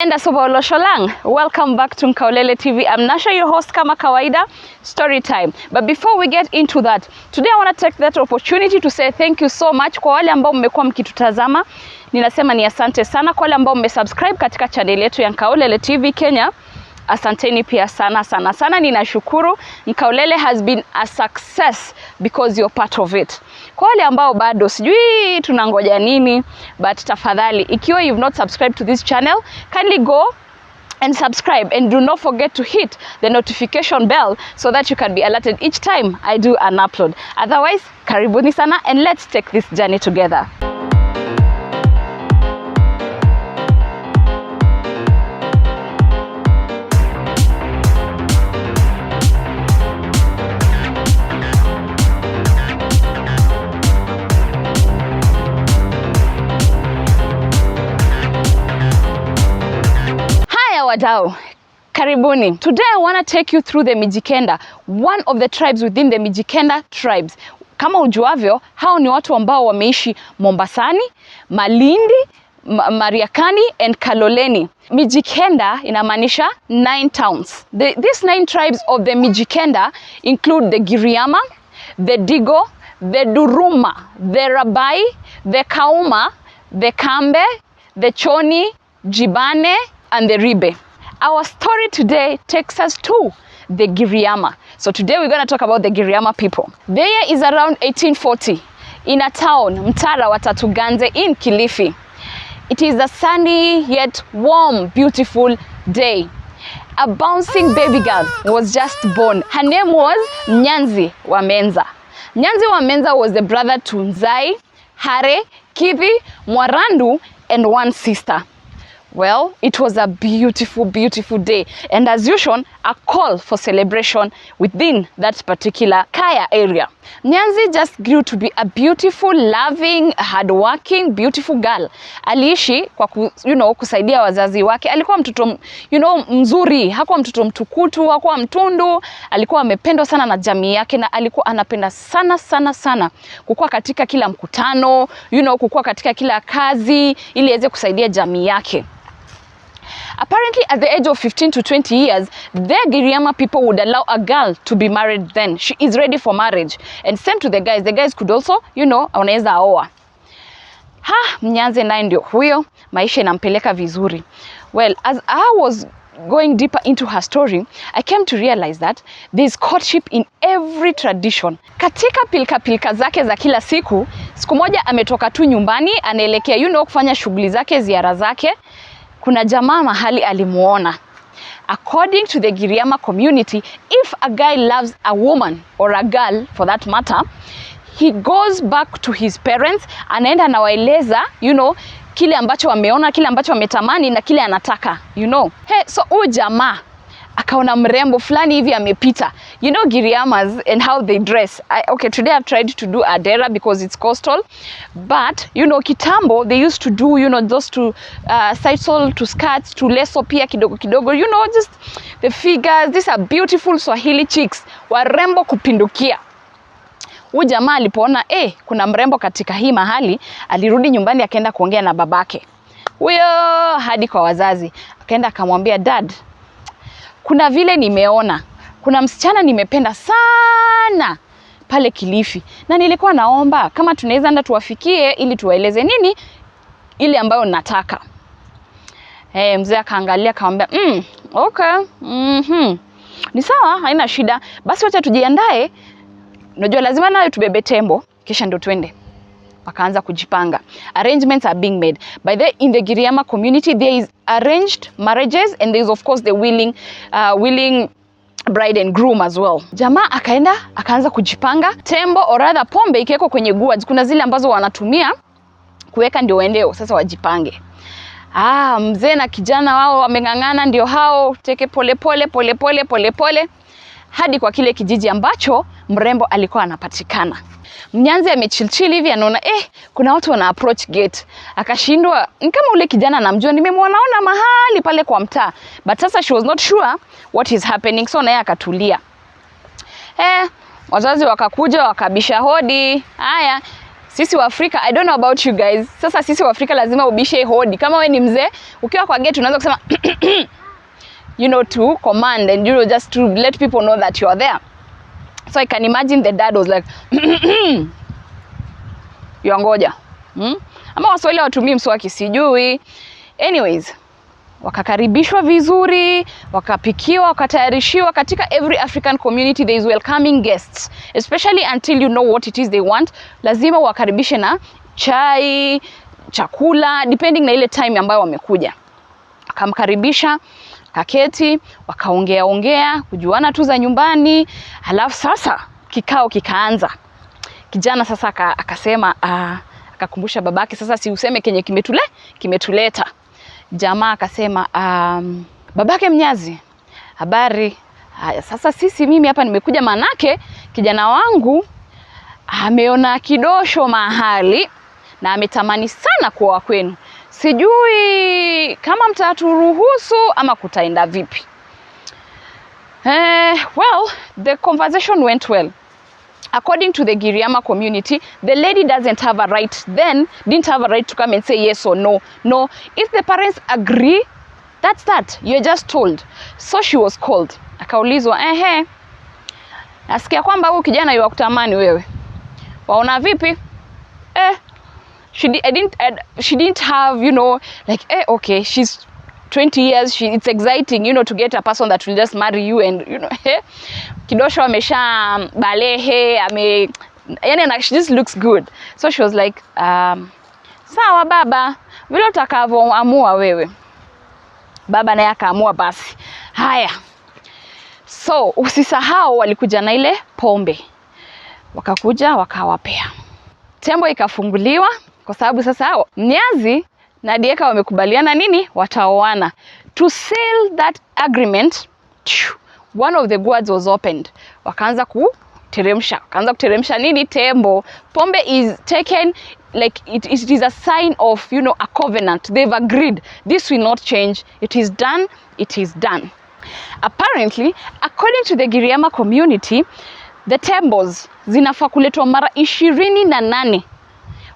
And welcome back to Mkaulele TV. I'm Nasha, your host kama kawaida, story time. But before we get into that, today I want to take that opportunity to say thank you so much kwa wale ambao mmekuwa mkitutazama. Ninasema ni asante sana kwa wale ambao mmesubscribe katika channel yetu ya Mkaulele TV Kenya. Asanteni pia sana. Ninashukuru. Mkaulele has been a success because you're part of it. Kwa wale ambao bado sijui tunangoja nini, but tafadhali ikiwa you've not subscribed to this channel, kindly go and subscribe, and do not forget to hit the notification bell so that you can be alerted each time I do an upload. Otherwise, karibuni sana, and let's take this journey together. Wadau, karibuni. Today I want to take you through the Medicanda, one of the tribes within the Medicanda Tribes. Kama ujuavyo, hao ni watu ambao wameishi Mombasani, Malindi, Mariakani and Kaloleni. Medicanda inamaanisha 9 towns. These 9 tribes of the Medicanda include the Giriama, the Digo, the Duruma, the Rabai, the Kauma, the Kambe, the Choni, Jibane and the Ribe. Our story today takes us to the Giriama. So today we're going to talk about the Giriama people. The year is around 1840 in a town, Mtara wa Tatuganze in Kilifi. It is a sunny yet warm, beautiful day. A bouncing baby girl was just born. Her name was Nyanzi wa Menza. Nyanzi wa Menza was the brother to Nzai, Hare, Kithi, Mwarandu and one sister. Well, it was a beautiful day, and as usual, a call for celebration within that particular Kaya area. Nyanzi just grew to be a beautiful, loving, hardworking, beautiful girl. Aliishi kwa kusaidia wazazi wake. Alikuwa mtoto mzuri, hakuwa mtoto mtukutu, hakuwa mtundu. Alikuwa amependwa sana na jamii yake, na alikuwa anapenda sana kukua katika kila mkutano, kukua katika kila kazi ili aweze kusaidia jamii yake. Apparently, at the age of 15 to 20 years, the Giriama people would allow a girl to be married then. She is ready for marriage. And same to the guys. The guys could also, wanaweza oa. Mnyanze naye ndio huyo, maisha inampeleka vizuri. Well, as I was going deeper into her story, I came to realize that there's courtship in every tradition. Katika pilka zake za kila siku moja ametoka tu nyumbani, anaelekea kufanya shughuli zake, ziara zake. Kuna jamaa mahali alimuona. According to the Giriama community, if a guy loves a woman or a girl for that matter, he goes back to his parents, anaenda anawaeleza, kile ambacho ameona, kile ambacho ametamani na kile anataka, so huyu jamaa akaona mrembo fulani hivi amepita. Giriamas and how they dress. Okay, today I've tried to do a dera because it's coastal, but kitambo they used to do those to side to skirts to leso pia kidogo, just the figures. These are beautiful Swahili chicks, warembo kupindukia. Huyu jamaa alipoona kuna mrembo katika hii mahali, alirudi nyumbani akaenda kuongea na babake. Huyo hadi kwa wazazi. Akaenda akamwambia, dad, kuna vile nimeona, kuna msichana nimependa sana pale Kilifi, na nilikuwa naomba kama tunaweza enda tuwafikie ili tuwaeleze nini ile ambayo nataka. Mzee akaangalia akamwambia, okay, ni sawa, haina shida, basi wacha tujiandae, unajua lazima nayo tubebe tembo kisha ndo twende. Wakaanza kujipanga. Arrangements are being made. In the Giriama community, there is arranged marriages, and there is of course the willing bride and groom as well. Jamaa akaanza kujipanga. Tembo or rather pombe ikiwekwa kwenye gourds. Kuna zile ambazo wanatumia kuweka ndio waendeo sasa wajipange. Mzee na kijana wao wamengangana, ndio hao teke pole hadi kwa kile kijiji ambacho mrembo alikuwa anapatikana. Mnyanzi amechilchili hivi, anaona kuna watu wana approach gate. Akashindwa, kama ule kijana anamjua, nimemwona mahali pale kwa mtaa, but sasa she was not sure what is happening, so naye akatulia. Wazazi wakakuja wakabisha hodi. Haya, Sisi wa Afrika, I don't know about you guys. Sasa sisi wa Afrika lazima ubishe hodi. Kama we ni mzee, ukiwa kwa gate unaweza kusema you know, to command and you know, just to let people know that you are there. So I can imagine the dad was like yuangoja. Ama Waswahili watumii mswaki sijui. Anyways, wakakaribishwa vizuri, wakapikiwa, wakatayarishiwa. Katika every African community there is welcoming guests, especially until you know what it is they want. Lazima wakaribishe na chai, chakula, depending na ile time ambayo wamekuja. Akamkaribisha, kaketi, wakaongea kujuana tu za nyumbani. Halafu sasa kikao kikaanza. Kijana sasa akasema akakumbusha babake, sasa si useme kenye kimetuleta. Jamaa akasema babake mnyazi, habari. Haya, sasa mimi hapa nimekuja manake kijana wangu ameona kidosho mahali na ametamani sana kuoa kwenu. Sijui kama mtaturuhusu ama kutaenda vipi. Well, the conversation went well. According to the Giriama community, the lady didn't have a right to come and say yes or no. No, if the parents agree, that's that. You're just told. So she was called. Akaulizwa, nasikia kwamba huyu kijana yu kutamani wewe. Waona vipi? She didn't have, you know, like, okay, she's 20 years, it's exciting, you know, to get a person that will just marry you and, you know, kidosho amesha balehe, yani she just looks good. So she was like, sawa baba, vile utakavyoamua wewe. Baba naye akaamua basi. Haya. So, usisahau walikuja na ile pombe. Wakakuja, wakawapea. Tembo ikafunguliwa, kwa sababu sasa mnyazi na dieka wamekubaliana nini? Wataoana. To seal that agreement, one of the gourds was opened. Wakaanza kuteremsha nini? Tembo. Pombe is taken like it is a sign of, you know, a covenant. They've agreed. This will not change. It is done. It is done. Apparently, according to the Giriama community, the tembos zinafaa kuletwa mara 28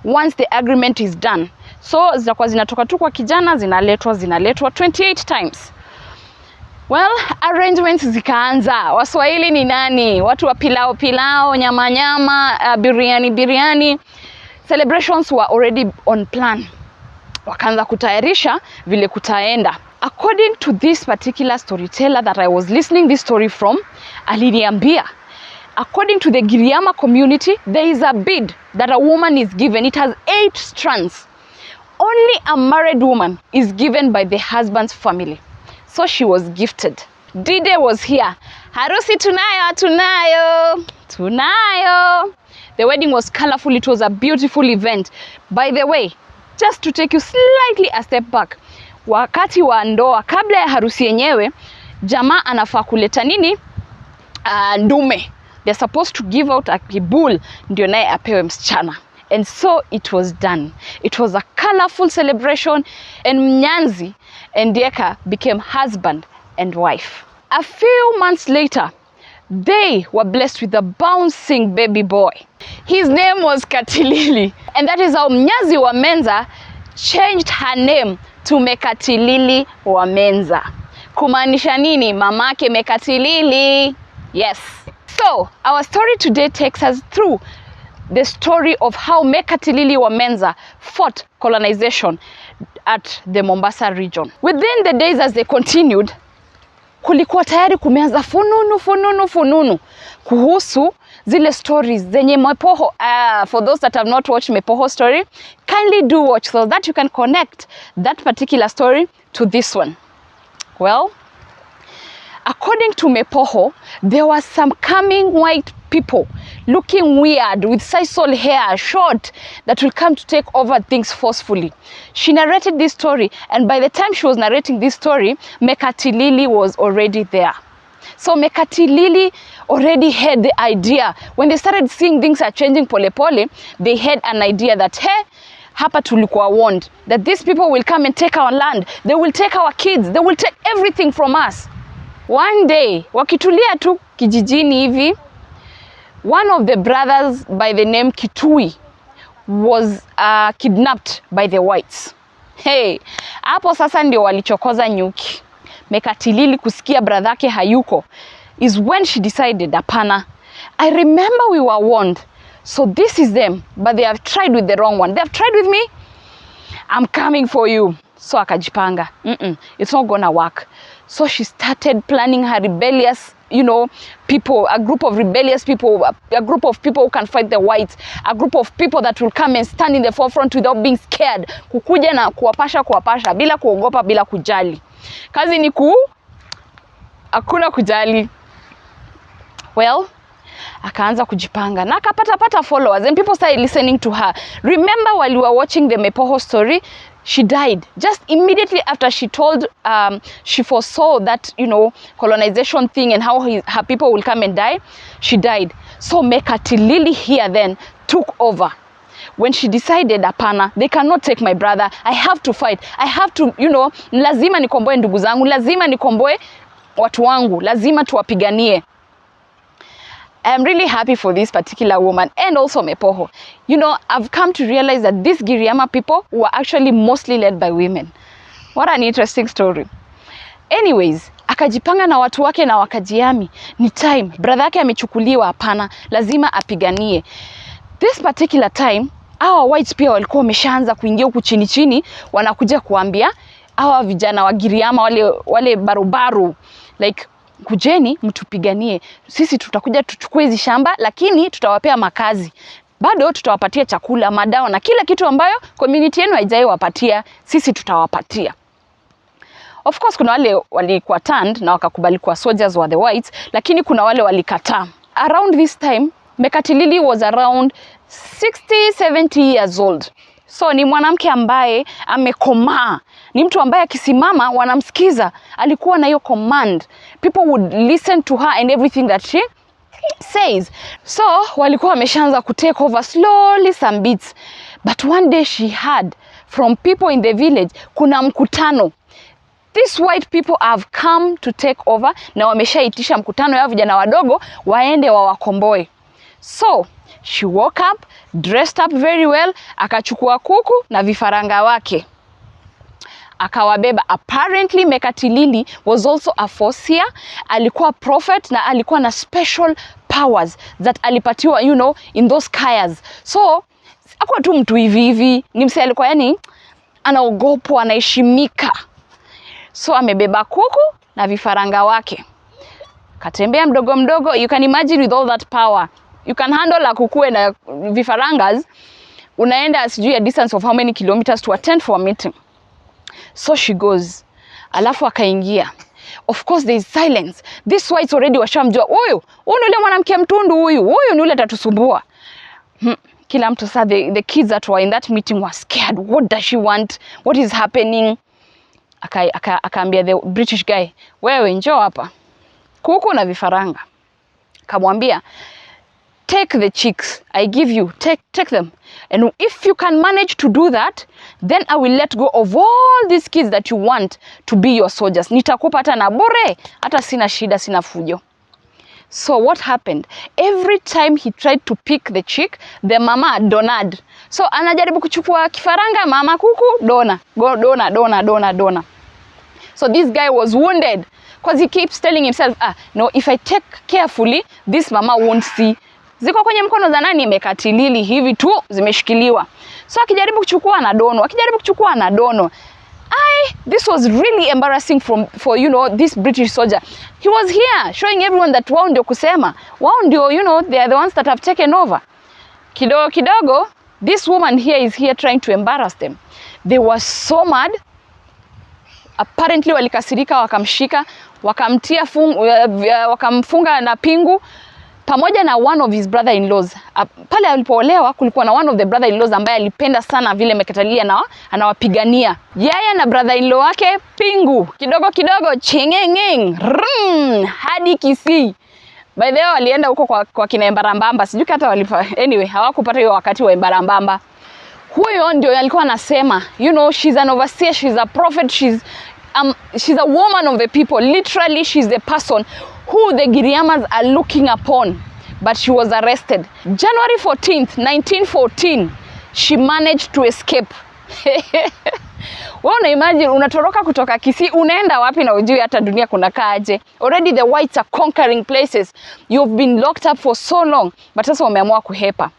once the agreement is done. So zitakuwa zinatoka tu kwa kijana, zinaletwa 28 times. Well, arrangements zikaanza. Waswahili ni nani? Watu wa pilao, nyama, biryani. Celebrations were already on plan. Wakaanza kutayarisha vile kutaenda. According to this particular storyteller that I was listening this story from, aliniambia, according to the Giriama community, there is a bead that a woman is given. It has 8 strands. Only a married woman is given by the husband's family. So she was gifted. D-Day was here. Harusi tunayo. The wedding was colorful. It was a beautiful event. By the way, just to take you slightly a step back, wakati wa ndoa, kabla ya harusi yenyewe, jamaa anafaa kuleta nini? Ndume. They're supposed to give out a bull ndio naye apewe msichana. And so it was done. It was a colorful celebration, and Mnyanzi and Dieka became husband and wife. A few months later, they were blessed with a bouncing baby boy. His name was Mekatilili. And that is how Mnyazi wa Menza changed her name to Mekatilili wa Menza. Kumaanisha nini? Mamake Mekatilili. Yes. So, our story today takes us through the story of how Mekatilili wa Menza fought colonization at the Mombasa region. Within the days as they continued, kulikuwa tayari kumeanza fununu kuhusu zile stories zenye Mepoho. For those that have not watched Mepoho story, kindly do watch so that you can connect that particular story to this one. Well, according to Mepoho, there were some coming white people looking weird with sisal hair, short, that will come to take over things forcefully. She narrated this story, and by the time she was narrating this story, Mekatilili was already there. So Mekatilili already had the idea. When they started seeing things are changing pole, they had an idea that, hey, hapa tulikuwa warned that these people will come and take our land. They will take our kids. They will take everything from us. One day, wakitulia tu kijijini hivi, one of the brothers by the name Kitui was kidnapped by the whites. Hey, hapo sasa ndio walichokoza nyuki. Mekatilili kusikia brother yake hayuko is when she decided, hapana, I remember we were warned, so this is them, but they have tried with the wrong one. They have tried with me, I'm coming for you. So akajipanga, it's not gonna work. So she started planning her rebellious, people, a group of rebellious people, a group of people who can fight the whites, a group of people that will come and stand in the forefront without being scared. Kukuja na kuwapasha, bila kuogopa, bila kujali. Kazi ni hakuna kujali. Well, akaanza kujipanga na akapata followers and people started listening to her. Remember while you were watching the Mepoho story, she died just immediately after she told, she foresaw that, colonization thing and how her people will come and die. She died. So Mekatilili here then took over. When she decided, hapana, they cannot take my brother, I have to fight, I have to, lazima nikomboe ndugu zangu, lazima nikomboe watu wangu, lazima tuwapiganie. I'm really happy for this particular woman and also Mepoho. I've come to realize that these Giriama people were actually mostly led by women. What an interesting story. Anyways, akajipanga na watu wake na wakajiami. Ni time, brother yake amechukuliwa, hapana, lazima apiganie. This particular time, hawa whites pia walikuwa wameshaanza kuingia huku chini, wanakuja kuambia hawa vijana wa Giriama, wale barubaru, like, kujeni mtupiganie, sisi tutakuja tuchukue hizi shamba, lakini tutawapea makazi, bado tutawapatia chakula, madawa na kila kitu ambayo community yenu haijai wapatia, sisi tutawapatia. Of course kuna wale walikuwa turned na wakakubali kuwa soldiers wa the whites, lakini kuna wale walikataa. Around this time Mekatilili was around 60-70 years old. So ni mwanamke ambaye amekomaa, ni mtu ambaye akisimama wanamsikiza, alikuwa na hiyo command. People would listen to her and everything that she says. So walikuwa wameshaanza ku take over slowly some bits. But one day she heard from people in the village, kuna mkutano. These white people have come to take over, na wameshaitisha mkutano ya vijana wadogo waende wawakomboe. So she woke up, dressed up very well, akachukua kuku na vifaranga wake, akawabeba. Apparently Mekatilili was also a forseer, alikuwa prophet na alikuwa na special powers that alipatiwa, in those kayas. So hakuwa tu mtu hivi, ni msee alikuwa anaogopwa, anaheshimika. So amebeba kuku na vifaranga wake, katembea mdogo. You can imagine with all that power, you can handle a kuku na vifarangas, unaenda sijui a distance of how many kilometers to attend for a meeting. So she goes, alafu akaingia. Of course there is silence. This whites already washamjua, huyu ni yule mwanamke mtundu, huyu ni yule atatusumbua. Kila mtu sasa, the kids that were in that meeting were scared. What does she want? What is happening? Akaambia the British guy, wewe njoo hapa, kuku na vifaranga. Kamwambia, take the chicks, I give you, take them. And if you can manage to do that, then I will let go of all these kids that you want to be your soldiers. Nitakupa hata na bure, hata sina shida, sina fujo. So what happened? Every time he tried to pick the chick, the mama donad. So anajaribu kuchukua kifaranga, mama kuku, dona. So this guy was wounded because he keeps telling himself, no, if I take carefully, this mama won't see. Ziko kwenye mkono za nani? Mekatilili, hivi tu zimeshikiliwa. So akijaribu kuchukua na dono. This was really embarrassing for this British soldier. He was here showing everyone that wao ndio kusema, wao ndio, they are the ones that have taken over. Kidogo, this woman here is here trying to embarrass them. They were so mad. Apparently walikasirika, wakamshika, wakamfunga na pingu pamoja na one of his brother-in-laws. Pale alipoolewa kulikuwa na one of the brother-in-laws ambaye alipenda sana vile Mekatilili anawapigania. Yeye na brother-in-law wake pingu kidogo chengengeng hadi Kisii. By the way walienda huko kwa kina Embarambamba, sijui hata walifa. Anyway, hawakupata hiyo wakati wa Embarambamba. Huyo ndio alikuwa anasema, she's an overseer, she's a prophet, she's a woman of the people. Literally, she's the person who the Giriamas are looking upon. But she was arrested. January 14th, 1914, she managed to escape. Wewe una imagine unatoroka kutoka Kisii, unaenda wapi na ujui hata dunia kunakaa aje? Already the whites are conquering places. You've been locked up for so long, but sasa wameamua kuhepa.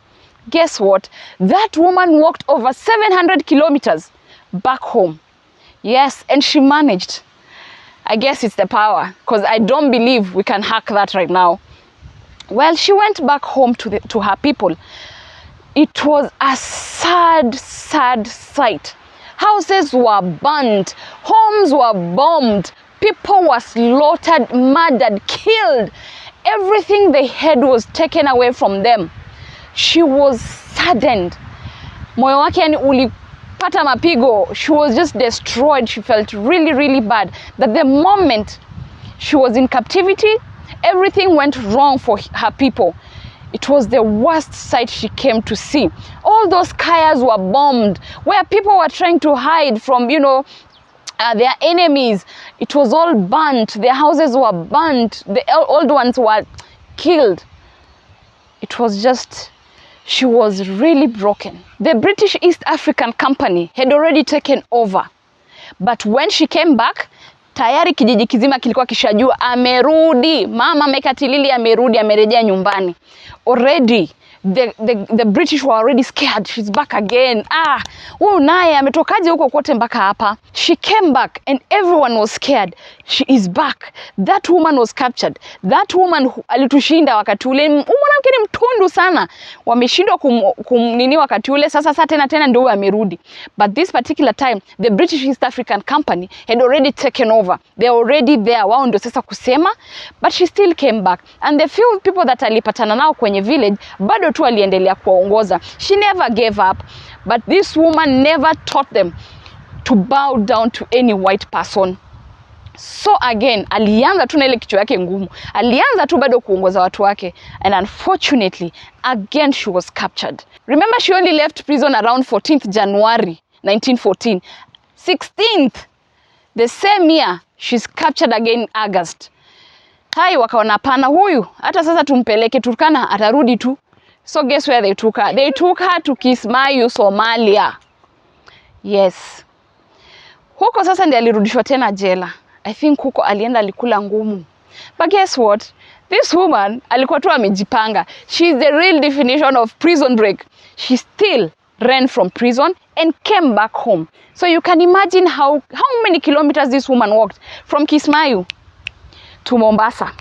Guess what? That woman walked over 700 kilometers back home. Yes, and she managed. I guess it's the power, because I don't believe we can hack that right now. Well, she went back home to her people. It was a sad, sad sight. Houses were burnt, homes were bombed, people were slaughtered, murdered, killed. Everything they had was taken away from them. She was saddened. Moyo wake yani ulipata mapigo. She was just destroyed. She felt really, really bad that the moment she was in captivity, everything went wrong for her people. It was the worst sight she came to see. All those kayas were bombed, where people were trying to hide from, their enemies. It was all burnt. Their houses were burnt. The old ones were killed. It was just, she was really broken. The British East African Company had already taken over. But when she came back, tayari kijiji kizima kilikuwa kishajua amerudi. Mama Mekatilili amerudi, amerejea nyumbani. Already the British were already scared. She's back again. Huyu naye ametokaje huko kote mpaka hapa? She came back and everyone was scared. She is back. That woman was captured. That woman alitushinda wakati ule. Mwanamke ni mtundu sana. Wameshindwa kumnini wakati ule. Sasa tena ndio amerudi. But this particular time, the British East African Company had already taken over. They are already there. Wao ndio sasa kusema. But she still came back. And the few people that alipatana nao kwenye village, bado tu aliendelea kuongoza. She never gave up. But this woman never taught them to bow down to any white person. So again, alianza tu na ile kichwa yake ngumu. Alianza tu bado kuongoza watu wake. And unfortunately, again she was captured. Remember, she only left prison around 14th January 1914. 16th, the same year, she's captured again in August. Hai wakaona pana huyu, hata sasa tumpeleke Turkana atarudi tu. So guess where they took her? They took her to Kismayu, Somalia. Yes. Huko sasa ndiye alirudishwa tena jela. I think huko alienda alikula ngumu. But guess what? This woman alikuwa tu amejipanga. She is the real definition of prison break. She still ran from prison and came back home. So you can imagine how many kilometers this woman walked from Kismayu to Mombasa.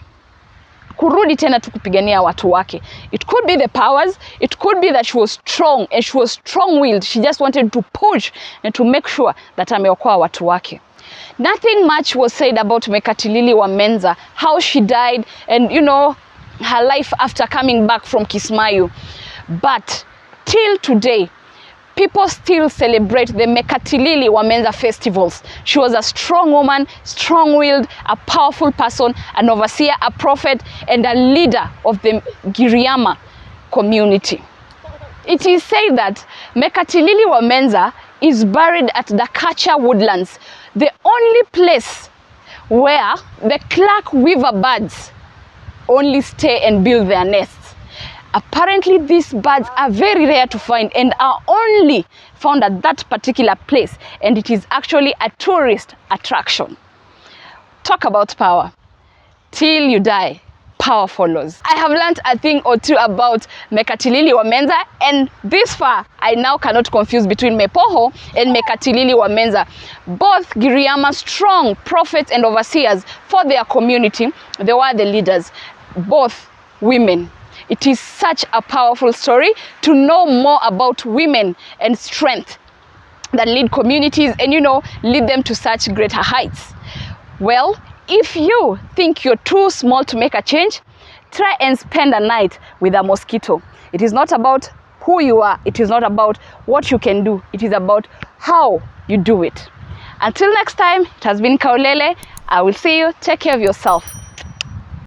Kurudi tena tu kupigania watu wake. It could be the powers, it could be that she was strong and she was strong-willed. She just wanted to push and to make sure that ameokoa watu wake. Nothing much was said about Mekatilili wa Menza, how she died and her life after coming back from Kismayu. But till today, people still celebrate the Mekatilili wa Menza festivals. She was a strong woman, strong-willed, a powerful person, an overseer, a prophet, and a leader of the Giriama community. It is said that Mekatilili wa Menza is buried at the Kacha Woodlands, the only place where the Clark weaver birds only stay and build their nests. Apparently, these birds are very rare to find and are only found at that particular place. And it is actually a tourist attraction. Talk about power. Till you die, power follows. I have learned a thing or two about Mekatilili wa Menza, and this far, I now cannot confuse between Mepoho and Mekatilili wa Menza. Both Giriama strong prophets and overseers for their community. They were the leaders, both women. It is such a powerful story to know more about women and strength that lead communities and, lead them to such greater heights. Well, if you think you're too small to make a change, try and spend a night with a mosquito. It is not about who you are. It is not about what you can do. It is about how you do it. Until next time, it has been Kaulele. I will see you. Take care of yourself.